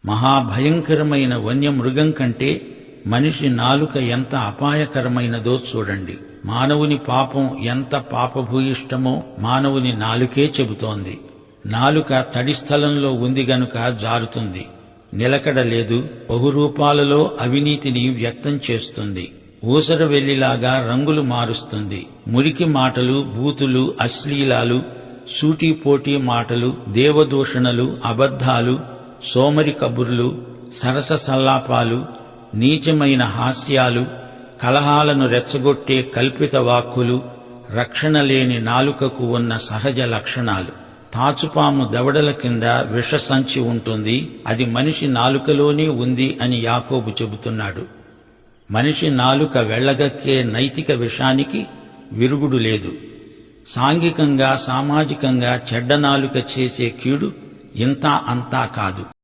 మహాభయంకరమైన వన్యమృగం కంటే మనిషి నాలుక ఎంత అపాయకరమైనదో చూడండి. మానవుని పాపం ఎంత పాపభూయిష్టమో మానవుని నాలుకే చెబుతోంది. నాలుక తడి స్థలంలో ఉంది గనుక జారుతుంది, నిలకడ లేదు, బహురూపాలలో అవినీతిని వ్యక్తం చేస్తుంది. ఊసర వెల్లిలాగా రంగులు మారుస్తుంది. మురికి మాటలు, బూతులు, అశ్లీలాలు, సూటీపోటీ మాటలు, దేవదూషణలు, అబద్ధాలు, సోమరి కబుర్లు, సరస సల్లాపాలు, నీచమైన హాస్యాలు, కలహాలను రెచ్చగొట్టే కల్పిత వాక్కులు రక్షణ లేని నాలుకకు ఉన్న సహజ లక్షణాలు. తాచుపాము దవడల కింద విషసంచి ఉంటుంది, అది మనిషి నాలుకలోనే ఉంది అని యాకోబు చెబుతున్నాడు. మనిషి నాలుక వెళ్లగక్కే నైతిక విషానికి విరుగుడు లేదు. సాంఘికంగా, సామాజికంగా చెడ్డ నాలుక చేసే కీడు ఇంతా అంతా కాదు.